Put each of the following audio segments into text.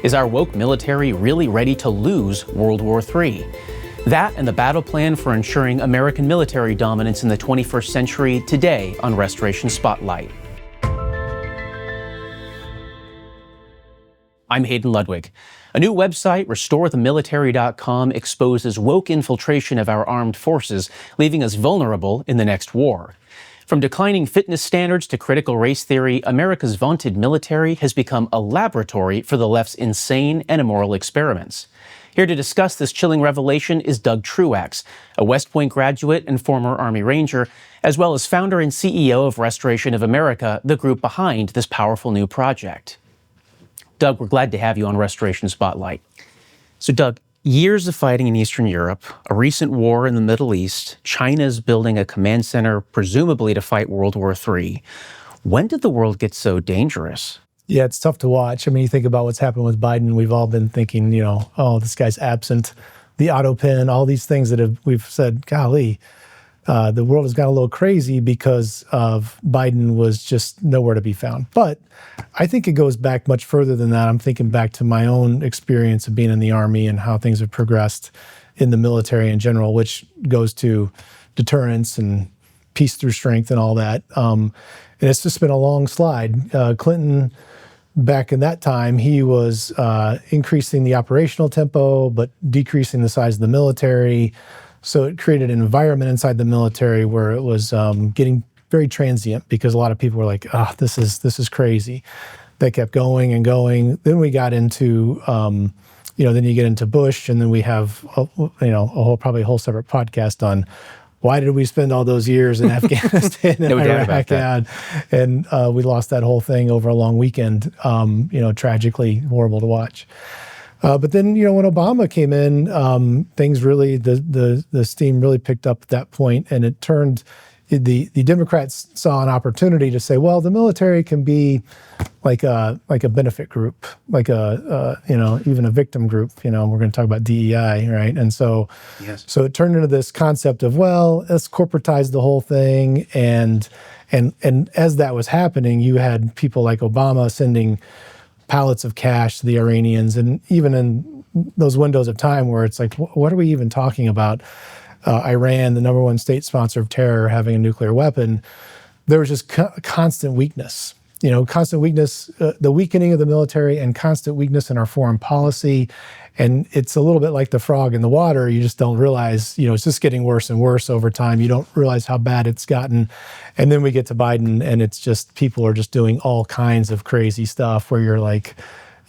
Is our woke military really ready to lose World War III? That and the battle plan for ensuring American military dominance in the 21st century today on Restoration Spotlight. I'm Hayden Ludwig. A new website, RestoreTheMilitary.com, exposes woke infiltration of our armed forces, leaving us vulnerable in the next war. From declining fitness standards to critical race theory, America's vaunted military has become a laboratory for the left's insane and immoral experiments. Here to discuss this chilling revelation is Doug Truax, a West Point graduate and former Army Ranger, as well as founder and CEO of Restoration of America, the group behind this powerful new project. Doug, we're glad to have you on Restoration Spotlight. So Doug, years of fighting in Eastern Europe, a recent war in the Middle East, China's building a command center presumably to fight World War III. When did the world get so dangerous? Yeah, it's tough to watch. I mean, you think about what's happened with Biden. We've all been thinking, oh, this guy's absent. The auto pen, all these things that we've said, golly, the world has got a little crazy because of Biden was just nowhere to be found. But I think it goes back much further than that. I'm thinking back to my own experience of being in the Army and how things have progressed in the military in general, which goes to deterrence and peace through strength and all that. And it's just been a long slide. Clinton, back in that time, he was increasing the operational tempo, but decreasing the size of the military. So it created an environment inside the military where it was getting very transient because a lot of people were like, this is crazy. They kept going and going. Then we got into, then you get into Bush, and then we have, probably a whole separate podcast on why did we spend all those years in Afghanistan and no doubt Iraq? about that. And we lost that whole thing over a long weekend, tragically horrible to watch. But then, when Obama came in, things really, the steam really picked up at that point, and it turned, the Democrats saw an opportunity to say, well, the military can be like a benefit group, like even a victim group. We're going to talk about DEI, right? And so, yes. So it turned into this concept of, well, let's corporatize the whole thing, and as that was happening, you had people like Obama sending pallets of cash to the Iranians, and even in those windows of time where it's like, what are we even talking about? Iran, the number one state sponsor of terror, having a nuclear weapon, there was just constant weakness. The weakening of the military and constant weakness in our foreign policy. And it's a little bit like the frog in the water. You just don't realize, it's just getting worse and worse over time. You don't realize how bad it's gotten. And then we get to Biden, and it's just, people are just doing all kinds of crazy stuff where you're like,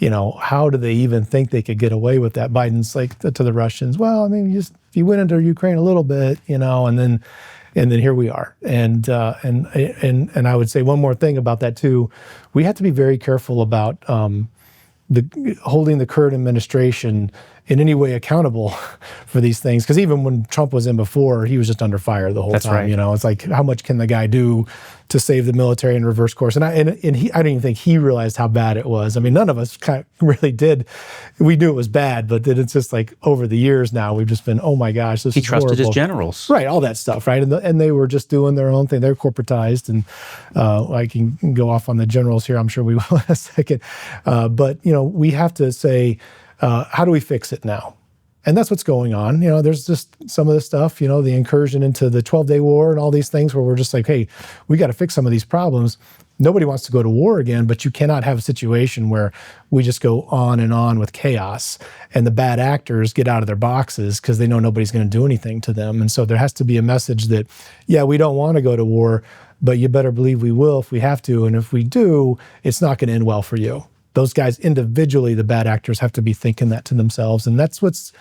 how do they even think they could get away with that? Biden's like to the Russians, well, I mean, you went into Ukraine a little bit, and then here we are. And I would say one more thing about that too. We have to be very careful about holding the current administration in any way accountable for these things. Because even when Trump was in before, he was just under fire the whole That's time. right. It's like, how much can the guy do to save the military and reverse course? And I don't even think he realized how bad it was. I mean, none of us kind of really did. We knew it was bad, but then it's just like over the years now, we've just been, oh my gosh, this is horrible. He trusted his generals. Right, all that stuff, right? And they were just doing their own thing. They're corporatized, and I can go off on the generals here. I'm sure we will in a second. But, we have to say, how do we fix it now? And that's what's going on. There's just some of the stuff, the incursion into the 12-day war and all these things where we're just like, hey, we got to fix some of these problems. Nobody wants to go to war again, but you cannot have a situation where we just go on and on with chaos and the bad actors get out of their boxes because they know nobody's going to do anything to them. And so there has to be a message that, yeah, we don't want to go to war, but you better believe we will if we have to. And if we do, it's not going to end well for you. Those guys individually, the bad actors, have to be thinking that to themselves, and that's what's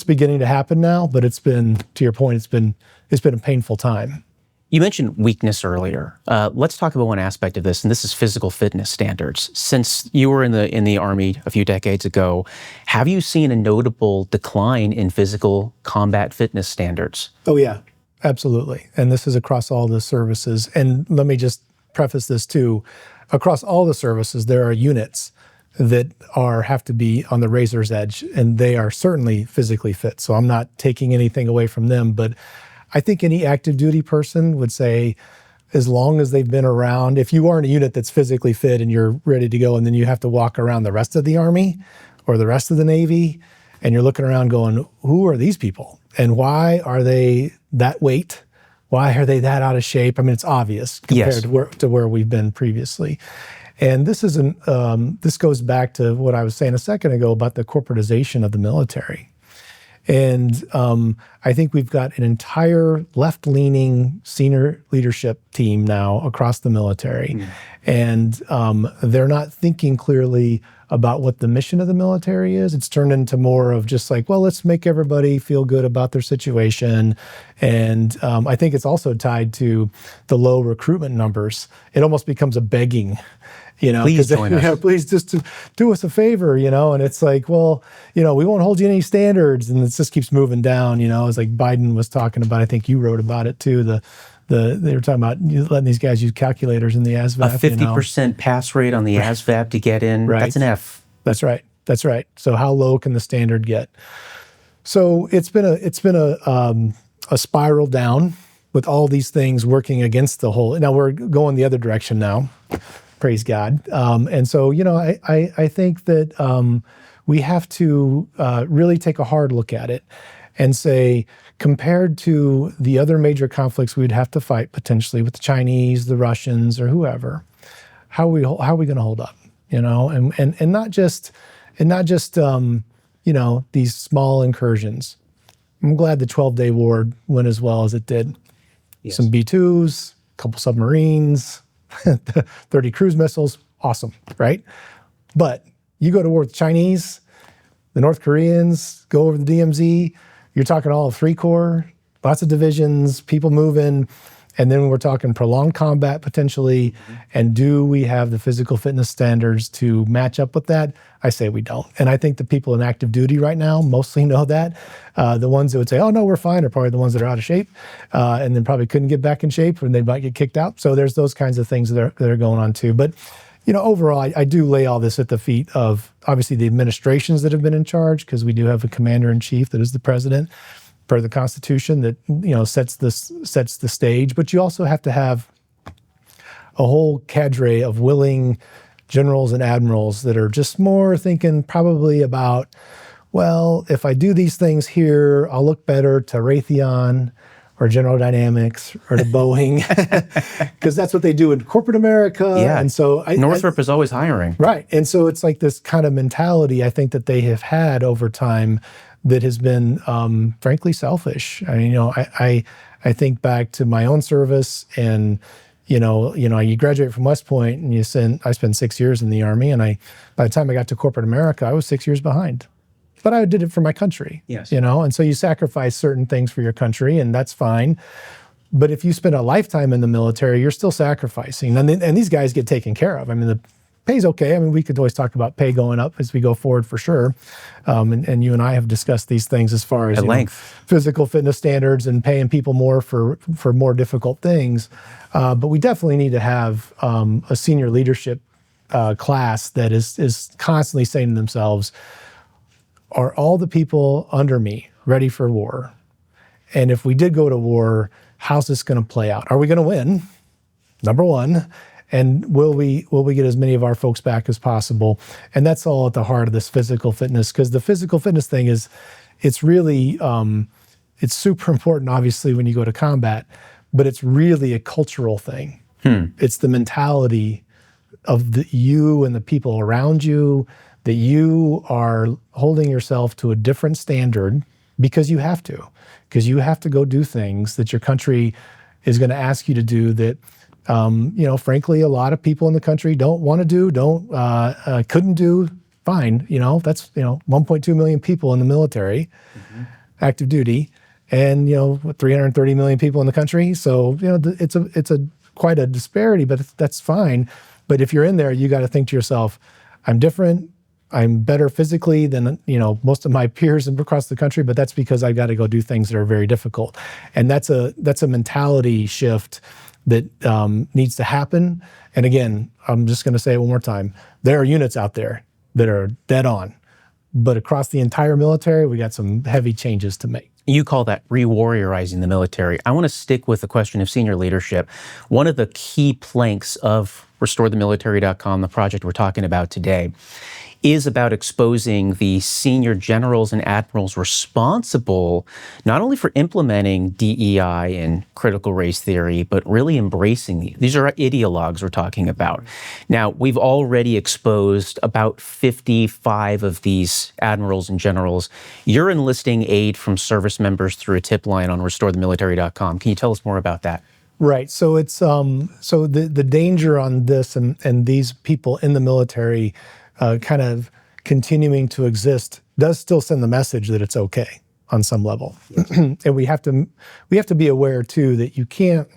beginning to happen now. But it's been, to your point, it's been a painful time. You mentioned weakness earlier. Let's talk about one aspect of this, and this is physical fitness standards. Since you were in the Army a few decades ago, have you seen a notable decline in physical combat fitness standards? Oh yeah, absolutely. And this is across all the services. And let me just preface this too. Across all the services, there are units that have to be on the razor's edge, and they are certainly physically fit. So I'm not taking anything away from them, but I think any active duty person would say, as long as they've been around. If you aren't a unit that's physically fit and you're ready to go, and then you have to walk around the rest of the Army or the rest of the Navy, and you're looking around going, who are these people? And why are they that weight? Why are they that out of shape? I mean, it's obvious compared to where we've been previously. And this this goes back to what I was saying a second ago about the corporatization of the military. And I think we've got an entire left-leaning senior leadership team now across the military. And they're not thinking clearly about what the mission of the military is. It's turned into more of just like, well, let's make everybody feel good about their situation. And I think it's also tied to the low recruitment numbers. It almost becomes a begging, please join us. Please just do us a favor, And it's like, well, we won't hold you any standards. And it just keeps moving down, It's like Biden was talking about, I think you wrote about it too, they were talking about letting these guys use calculators in the ASVAB. A 50% pass rate on the ASVAB to get in. Right. That's an F. That's right. So how low can the standard get? So it's been a spiral down with all these things working against the whole. Now we're going the other direction now. Praise God. And so I think that we have to really take a hard look at it and say, compared to the other major conflicts we'd have to fight potentially with the Chinese, the Russians, or whoever, how are we going to hold up? And not just these small incursions. I'm glad the 12-day war went as well as it did. Yes. Some B-2s, a couple submarines, 30 cruise missiles, awesome, right? But you go to war with the Chinese, the North Koreans, go over the DMZ, you're talking all of 3 Corps, lots of divisions, people moving, and then we're talking prolonged combat potentially, and do we have the physical fitness standards to match up with that? I say we don't. And I think the people in active duty right now mostly know that. The ones that would say, oh, no, we're fine, are probably the ones that are out of shape, and then probably couldn't get back in shape, and they might get kicked out. So there's those kinds of things that are going on too. But overall, I do lay all this at the feet of, obviously, the administrations that have been in charge, because we do have a commander-in-chief that is the president, per the Constitution, that sets the stage. But you also have to have a whole cadre of willing generals and admirals that are just more thinking probably about, well, if I do these things here, I'll look better to Raytheon or General Dynamics or to Boeing, because that's what they do in corporate America. Yeah. And so Northrop is always hiring. Right. And so it's like this kind of mentality I think that they have had over time that has been, frankly, selfish. I mean, I think back to my own service, and you graduate from West Point, and I spent 6 years in the Army, and by the time I got to corporate America, I was 6 years behind. But I did it for my country. Yes. And so you sacrifice certain things for your country, and that's fine. But if you spend a lifetime in the military, you're still sacrificing, and these guys get taken care of. I mean, the pay's okay. I mean, we could always talk about pay going up as we go forward for sure. And you and I have discussed these things as far as at length. Physical fitness standards and paying people more for more difficult things. But we definitely need to have a senior leadership class that is constantly saying to themselves, are all the people under me ready for war? And if we did go to war, how's this going to play out? Are we going to win? Number one. And will we get as many of our folks back as possible? And that's all at the heart of this physical fitness, because the physical fitness thing it's really, it's super important, obviously, when you go to combat, but it's really a cultural thing. It's the mentality of you and the people around you, that you are holding yourself to a different standard because you have to go do things that your country is going to ask you to do that, frankly, a lot of people in the country don't want to do, couldn't do. Fine. That's, 1.2 million people in the military, active duty, and, 330 million people in the country. So, it's quite a disparity, but that's fine. But if you're in there, you got to think to yourself, I'm different. I'm better physically than, most of my peers across the country, but that's because I've got to go do things that are very difficult. And that's a mentality shift that needs to happen. And again, I'm just going to say it one more time. There are units out there that are dead on. But across the entire military, we got some heavy changes to make. You call that re-warriorizing the military. I want to stick with the question of senior leadership. One of the key planks of RestoreTheMilitary.com, the project we're talking about today, is about exposing the senior generals and admirals responsible not only for implementing DEI and critical race theory, but really embracing these are ideologues we're talking about. Now, we've already exposed about 55 of these admirals and generals. You're enlisting aid from service members through a tip line on RestoreTheMilitary.com. Can you tell us more about that? Right. So it's so the danger on this and these people in the military kind of continuing to exist does still send the message that it's okay on some level. Yes. And we have to be aware too that you can't,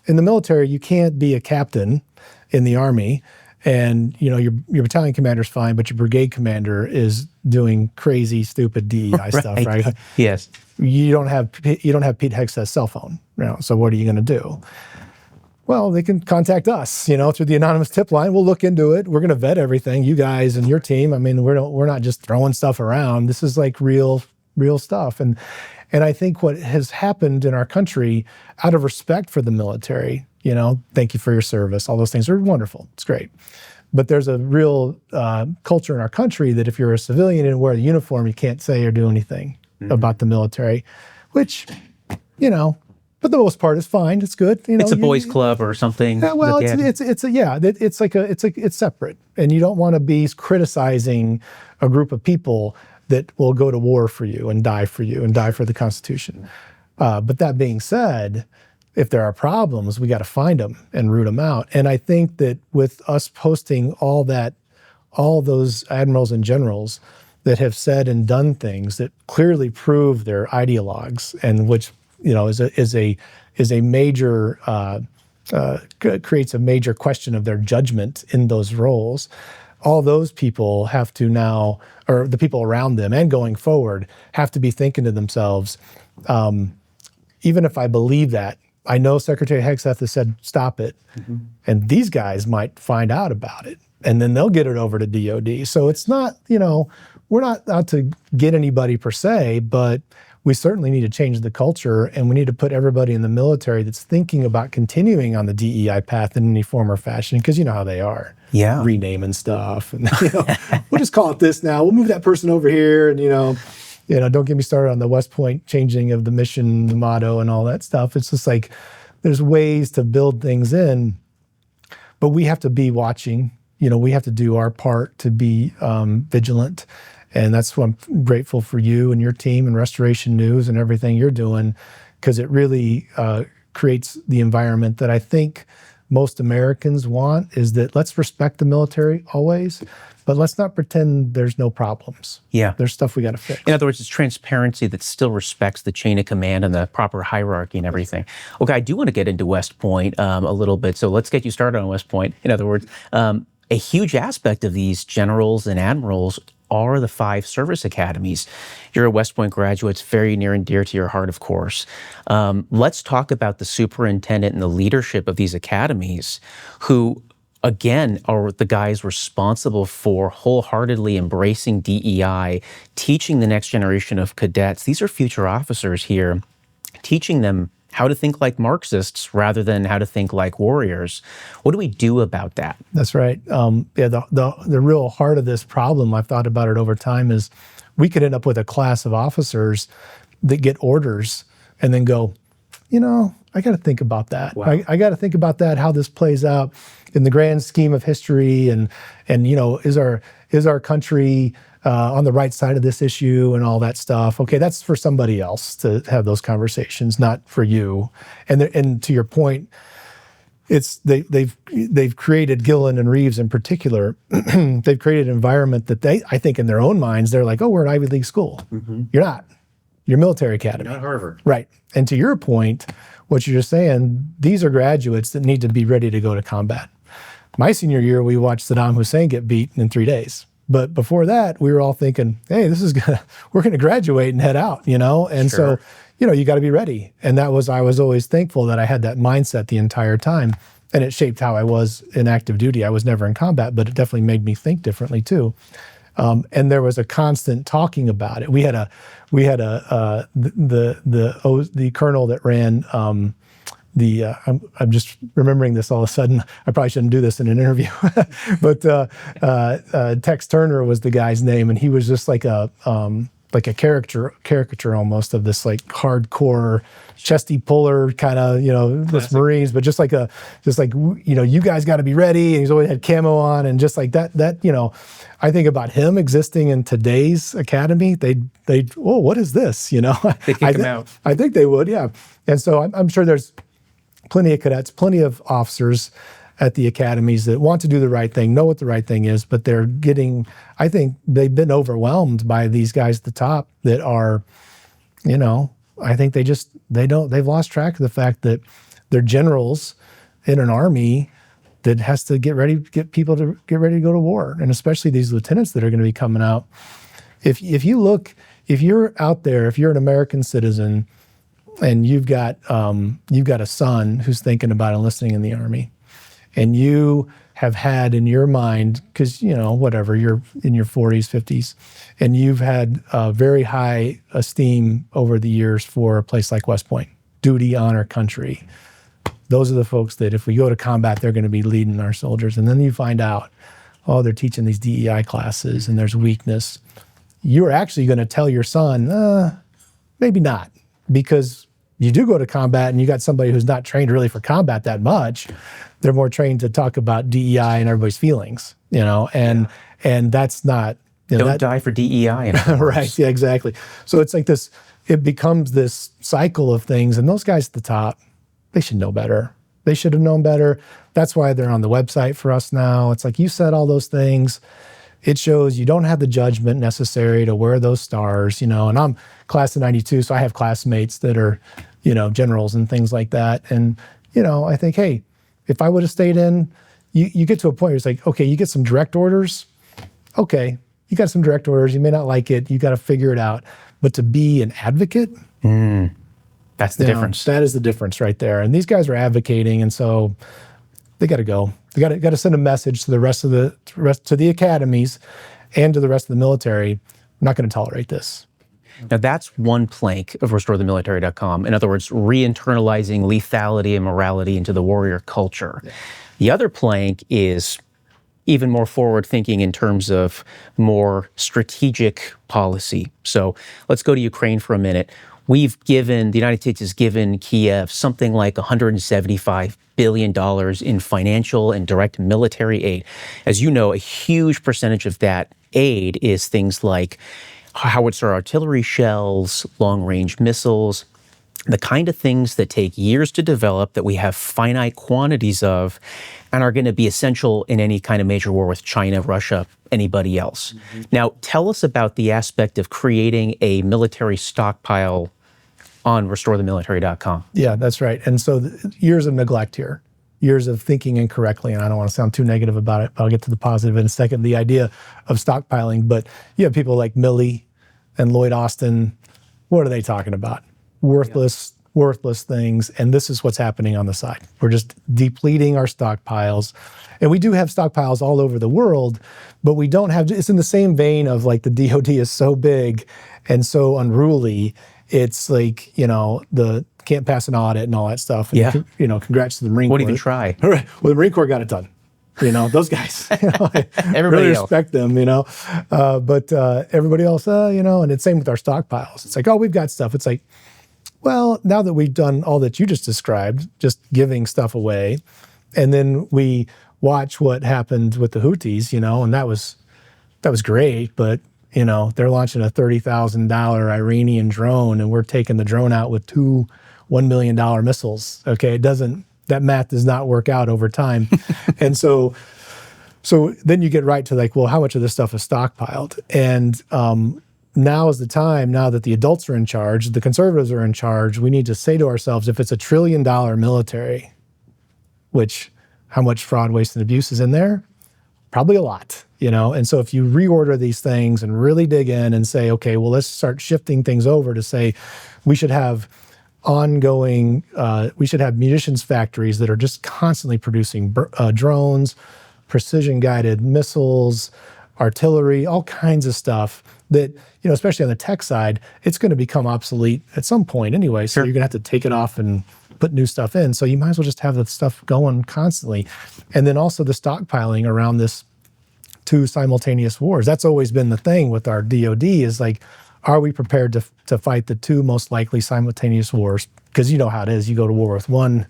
in the military, you can't be a captain in the Army and your battalion commander's fine, but your brigade commander is doing crazy, stupid DEI stuff, right? Yes. You don't have Pete Hegseth's cell phone, so what are you going to do? Well, they can contact us, through the anonymous tip line. We'll look into it. We're going to vet everything, you guys and your team. I mean, we're not just throwing stuff around. This is like real stuff. And I think what has happened in our country, out of respect for the military, thank you for your service. All those things are wonderful. It's great. But there's a real culture in our country that if you're a civilian and wear the uniform, you can't say or do anything about the military, which, for the most part, is fine. It's good. It's a boys' club or something. Yeah, well, it's separate, and you don't want to be criticizing a group of people that will go to war for you and die for the Constitution. But that being said, if there are problems, we got to find them and root them out. And I think that with us posting all those admirals and generals that have said and done things that clearly prove they're ideologues, and which is a major creates a major question of their judgment in those roles. All those people have to now, or the people around them and going forward, have to be thinking to themselves, even if I believe that, I know Secretary Hegseth has said stop it, and these guys might find out about it, and then they'll get it over to DOD. So it's not, we're not out to get anybody per se, but we certainly need to change the culture, and we need to put everybody in the military that's thinking about continuing on the DEI path in any form or fashion, because you know how they are. Yeah. Renaming stuff. And, we'll just call it this now. We'll move that person over here. And, don't get me started on the West Point changing of the mission, the motto, and all that stuff. It's just like there's ways to build things in, but we have to be watching. We have to do our part to be vigilant. And that's what I'm grateful for you and your team and Restoration News and everything you're doing, because it really creates the environment that I think most Americans want, is that let's respect the military always, but let's not pretend there's no problems. Yeah. There's stuff we got to fix. In other words, it's transparency that still respects the chain of command and the proper hierarchy and everything. Okay, I do want to get into West Point a little bit, so let's get you started on West Point. In other words, a huge aspect of these generals and admirals are the 5 service academies. You're a West Point graduate. It's very near and dear to your heart, of course. Let's talk about the superintendent and the leadership of these academies, who, again, are the guys responsible for wholeheartedly embracing DEI, teaching the next generation of cadets. These are future officers here, teaching them how to think like Marxists rather than how to think like warriors. What do we do about that? That's right. The real heart of this problem, I've thought about it over time, is we could end up with a class of officers that get orders and then go, I got to think about that. Wow. I got to think about that, how this plays out in the grand scheme of history, and is our country on the right side of this issue and all that stuff. Okay, that's for somebody else to have those conversations, not for you. And to your point, they've created, Gillen and Reeves in particular, they've created an environment that I think in their own minds, they're like, oh, we're an Ivy League school. Mm-hmm. You're not. You're military academy. Not Harvard. Right. And to your point, what you're just saying, these are graduates that need to be ready to go to combat. My senior year, we watched Saddam Hussein get beaten in 3 days. But before that, we were all thinking, hey, we're going to graduate and head out, And Sure. so, you got to be ready. And I was always thankful that I had that mindset the entire time. And it shaped how I was in active duty. I was never in combat, but it definitely made me think differently too. And there was a constant talking about it. We had the colonel that ran I'm just remembering this all of a sudden. I probably shouldn't do this in an interview, but Tex Turner was the guy's name, and he was just like a caricature almost of this like hardcore chesty puller kind of, this Marines, but just like you guys got to be ready. And he's always had camo on, and just like that, I think about him existing in today's academy. Oh, what is this? They kick him out. I think they would, yeah. And so I'm sure there's plenty of cadets, plenty of officers at the academies that want to do the right thing, know what the right thing is, but I think they've been overwhelmed by these guys at the top that are, I think they've lost track of the fact that they're generals in an army that has to get people to get ready to go to war. And especially these lieutenants that are going to be coming out. If you're out there, if you're an American citizen and you've got a son who's thinking about enlisting in the Army, and you have had in your mind, because whatever, you're in your 40s, 50s, and you've had very high esteem over the years for a place like West Point, duty, honor, country. Those are the folks that if we go to combat, they're going to be leading our soldiers. And then you find out, they're teaching these DEI classes and there's weakness. You're actually going to tell your son, maybe not, because you do go to combat and you got somebody who's not trained really for combat that much. They're more trained to talk about DEI and everybody's feelings, and that's not... Don't die for DEI. Right, yeah, exactly. So it's like this, it becomes this cycle of things, and those guys at the top, they should know better. They should have known better. That's why they're on the website for us now. It's like, you said all those things. It shows you don't have the judgment necessary to wear those stars, and I'm class of 92, so I have classmates that are, generals and things like that. And, I think, hey, if I would have stayed in, you get to a point where it's like, okay, you get some direct orders. Okay, you got some direct orders. You may not like it. You got to figure it out. But to be an advocate, that's the difference. That is the difference right there. And these guys are advocating, and so they got to go. They got to send a message to the rest of the academies and to the rest of the military. I'm not going to tolerate this. Now, that's one plank of restorethemilitary.com. In other words, re-internalizing lethality and morality into the warrior culture. Yeah. The other plank is even more forward-thinking in terms of more strategic policy. So let's go to Ukraine for a minute. The United States has given Kiev something like $175 billion in financial and direct military aid. As you know, a huge percentage of that aid is things like howitzer artillery shells, long-range missiles, the kind of things that take years to develop, that we have finite quantities of, and are going to be essential in any kind of major war with China, Russia, anybody else. Mm-hmm. Now, tell us about the aspect of creating a military stockpile on restorethemilitary.com. Yeah, that's right. And so years of neglect here, years of thinking incorrectly, and I don't want to sound too negative about it, but I'll get to the positive in a second, the idea of stockpiling. But you have people like Milley and Lloyd Austin. What are they talking about? Worthless things. And this is what's happening on the side. We're just depleting our stockpiles. And we do have stockpiles all over the world, but we don't have, it's in the same vein of like the DOD is so big and so unruly. It's like, the can't pass an audit and all that stuff. And, yeah. Congrats to the Marine Corps. Wouldn't even try. Well, the Marine Corps got it done. Those guys, I everybody really else. respect them, but everybody else, and it's same with our stockpiles. It's like, we've got stuff. It's like, well, now that we've done all that you just described, just giving stuff away, and then we watch what happened with the Houthis, and that was great, but they're launching a $30,000 Iranian drone, and we're taking the drone out with two $1 million missiles. Okay, that math does not work out over time. And so then you get right to like, well, how much of this stuff is stockpiled? And now is the time, now that the adults are in charge, the conservatives are in charge, we need to say to ourselves, if it's $1 trillion military, which how much fraud, waste, and abuse is in there? Probably a lot, And so if you reorder these things and really dig in and say, okay, well, let's start shifting things over to say we should have ongoing, we should have munitions factories that are just constantly producing drones, precision-guided missiles, artillery, all kinds of stuff that, especially on the tech side, it's going to become obsolete at some point anyway. So you're going to have to take it off and put new stuff in. So you might as well just have the stuff going constantly. And then also the stockpiling around this 2 simultaneous wars. That's always been the thing with our DOD is like, are we prepared to fight the 2 most likely simultaneous wars? Because you know how it is. You go to war with one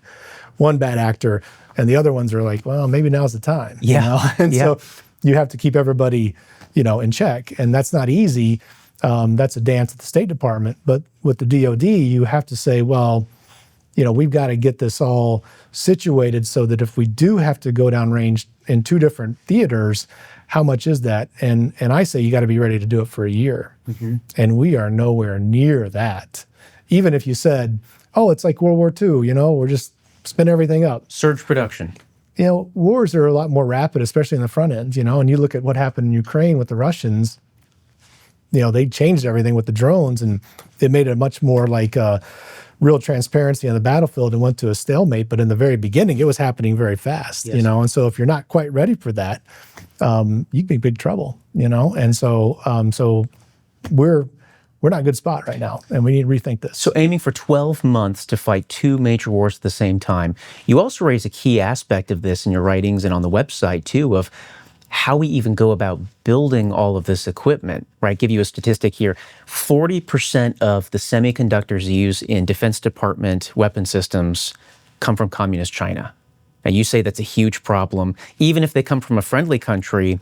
bad actor, and the other ones are like, well, maybe now's the time. Yeah. And so you have to keep everybody, in check, and that's not easy. That's a dance at the State Department. But with the DOD, you have to say, well, we've got to get this all situated so that if we do have to go down range in 2 different theaters, how much is that? And I say you got to be ready to do it for a year. Mm-hmm. And we are nowhere near that. Even if you said, oh, it's like World War II, we're just spin everything up. Surge production. Wars are a lot more rapid, especially in the front end, and you look at what happened in Ukraine with the Russians, they changed everything with the drones, and it made it much more like real transparency on the battlefield and went to a stalemate. But in the very beginning, it was happening very fast, yes. And so if you're not quite ready for that, you can be in big trouble, And so we're not in a good spot right now, and we need to rethink this. So aiming for 12 months to fight 2 major wars at the same time. You also raise a key aspect of this in your writings and on the website, too, of how we even go about building all of this equipment, right? Give you a statistic here. 40% of the semiconductors used in Defense Department weapon systems come from communist China. And you say that's a huge problem. Even if they come from a friendly country,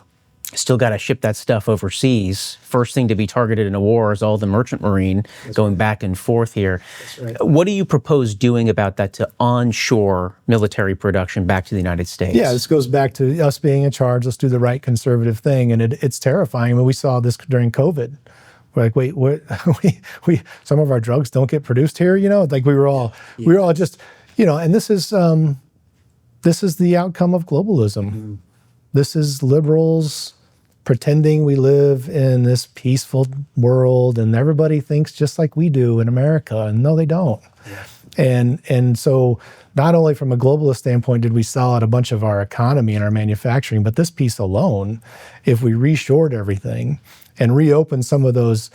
still got to ship that stuff overseas. First thing to be targeted in a war is all the merchant marine going back and forth here. Right. What do you propose doing about that to onshore military production back to the United States? Yeah, this goes back to us being in charge. Let's do the right conservative thing. And it's terrifying. I mean, we saw this during COVID. We're like, wait, what? we some of our drugs don't get produced here, Like we were all just, and this is the outcome of globalism. Mm-hmm. This is liberals pretending we live in this peaceful world and everybody thinks just like we do in America, and no, they don't. Yeah. And so not only from a globalist standpoint did we sell out a bunch of our economy and our manufacturing, but this piece alone, if we reshored everything and reopened some of those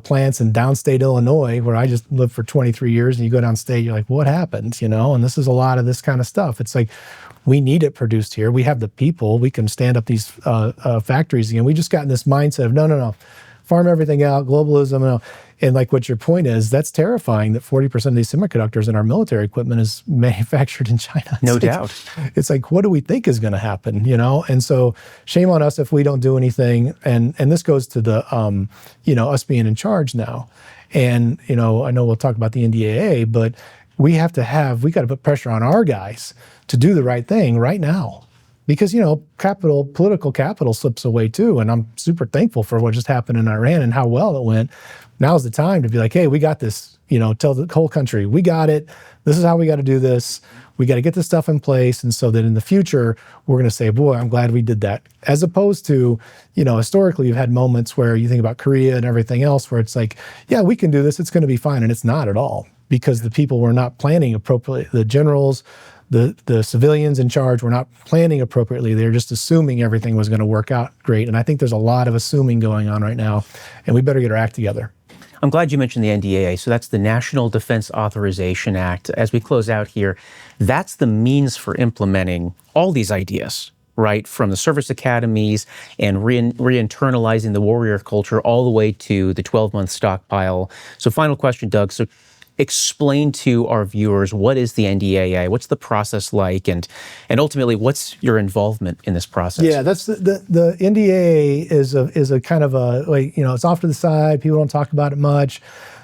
plants in downstate Illinois, where I just lived for 23 years, and you go downstate, you're like, what happened? And this is a lot of this kind of stuff. It's like, we need it produced here. We have the people. We can stand up these factories again. We just got in this mindset of, no, farm everything out, globalism. And like what your point is, that's terrifying that 40% of these semiconductors in our military equipment is manufactured in China. No doubt. It's like, what do we think is going to happen, And so shame on us if we don't do anything. And this goes to the, us being in charge now. And, I know we'll talk about the NDAA, but we got to put pressure on our guys to do the right thing right now. Because, political capital slips away too. And I'm super thankful for what just happened in Iran and how well it went. Now's the time to be like, hey, we got this, tell the whole country, we got it. This is how we got to do this. We got to get this stuff in place. And so that in the future, we're going to say, boy, I'm glad we did that. As opposed to, historically, you've had moments where you think about Korea and everything else where it's like, yeah, we can do this. It's going to be fine. And it's not at all, because the people were not planning appropriately. The generals, the civilians in charge were not planning appropriately. They're just assuming everything was going to work out great. And I think there's a lot of assuming going on right now, and we better get our act together. I'm glad you mentioned the NDAA. So that's the National Defense Authorization Act. As we close out here, that's the means for implementing all these ideas, right? From the service academies and re-internalizing the warrior culture all the way to the 12-month stockpile. So final question, Doug. So explain to our viewers, what is the NDAA? What's the process like? And ultimately, what's your involvement in this process? Yeah, that's the NDAA is a kind of a, it's off to the side. People don't talk about it much.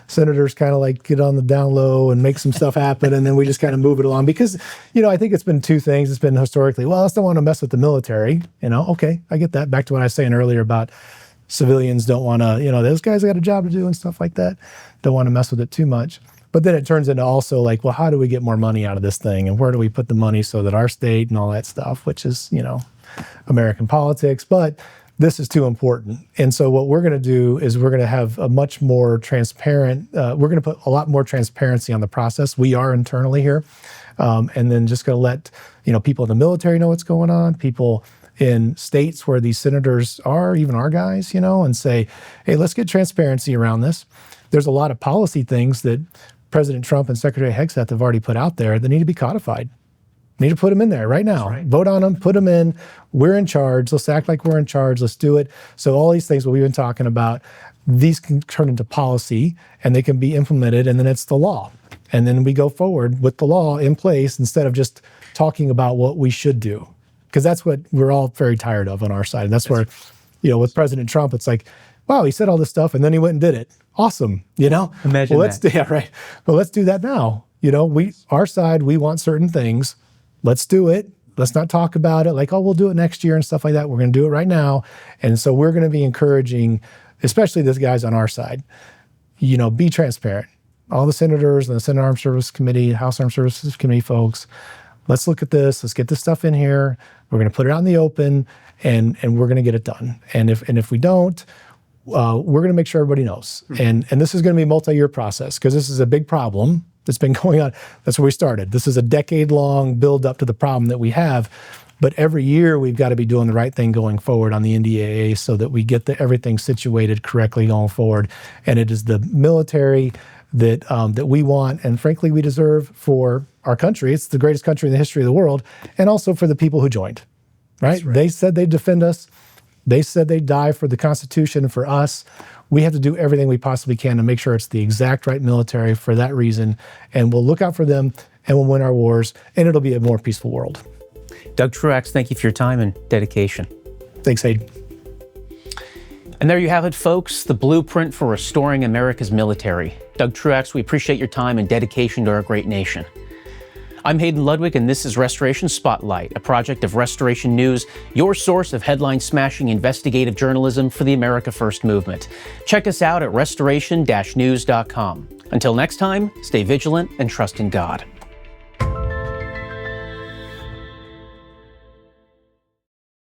Senators kind of like get on the down low and make some stuff happen, and then we just kind of move it along. Because, I think it's been 2 things. It's been historically, well, I just don't want to mess with the military. Okay, I get that. Back to what I was saying earlier about civilians don't want to, those guys got a job to do and stuff like that. Don't want to mess with it too much. But then it turns into also like, well, how do we get more money out of this thing? And where do we put the money so that our state and all that stuff, which is, American politics. But this is too important. And so what we're going to do is we're going to have a much more transparent, we're going to put a lot more transparency on the process. We are internally here. And then just going to let, people in the military know what's going on, people in states where these senators are, even our guys, and say, hey, let's get transparency around this. There's a lot of policy things that President Trump and Secretary Hegseth have already put out there that need to be codified. Need to put them in there right now. Right. Vote on them, put them in. We're in charge. Let's act like we're in charge. Let's do it. So all these things that we've been talking about, these can turn into policy and they can be implemented, and then it's the law. And then we go forward with the law in place instead of just talking about what we should do. Because that's what we're all very tired of on our side. And that's where, with President Trump, it's like, wow, he said all this stuff and then he went and did it. Awesome, Imagine that. Yeah, right. Well, let's do that now. Our side, we want certain things. Let's do it. Let's not talk about it like, we'll do it next year and stuff like that. We're going to do it right now. And so we're going to be encouraging, especially the guys on our side, be transparent. All the senators and the Senate Armed Services Committee, House Armed Services Committee folks, let's look at this. Let's get this stuff in here. We're going to put it out in the open, and we're going to get it done. And if we don't, we're going to make sure everybody knows. And this is going to be a multi-year process because this is a big problem that's been going on. That's where we started. This is a decade-long build up to the problem that we have. But every year we've got to be doing the right thing going forward on the NDAA so that we get everything situated correctly going forward. And it is the military that we want and frankly we deserve for our country. It's the greatest country in the history of the world, and also for the people who joined. Right? They said they'd defend us. They said they'd die for the Constitution and for us. We have to do everything we possibly can to make sure it's the exact right military for that reason. And we'll look out for them and we'll win our wars, and it'll be a more peaceful world. Doug Truax, thank you for your time and dedication. Thanks, Hayden. And there you have it, folks, the blueprint for restoring America's military. Doug Truax, we appreciate your time and dedication to our great nation. I'm Hayden Ludwig, and this is Restoration Spotlight, a project of Restoration News, your source of headline-smashing investigative journalism for the America First movement. Check us out at restoration-news.com. Until next time, stay vigilant and trust in God.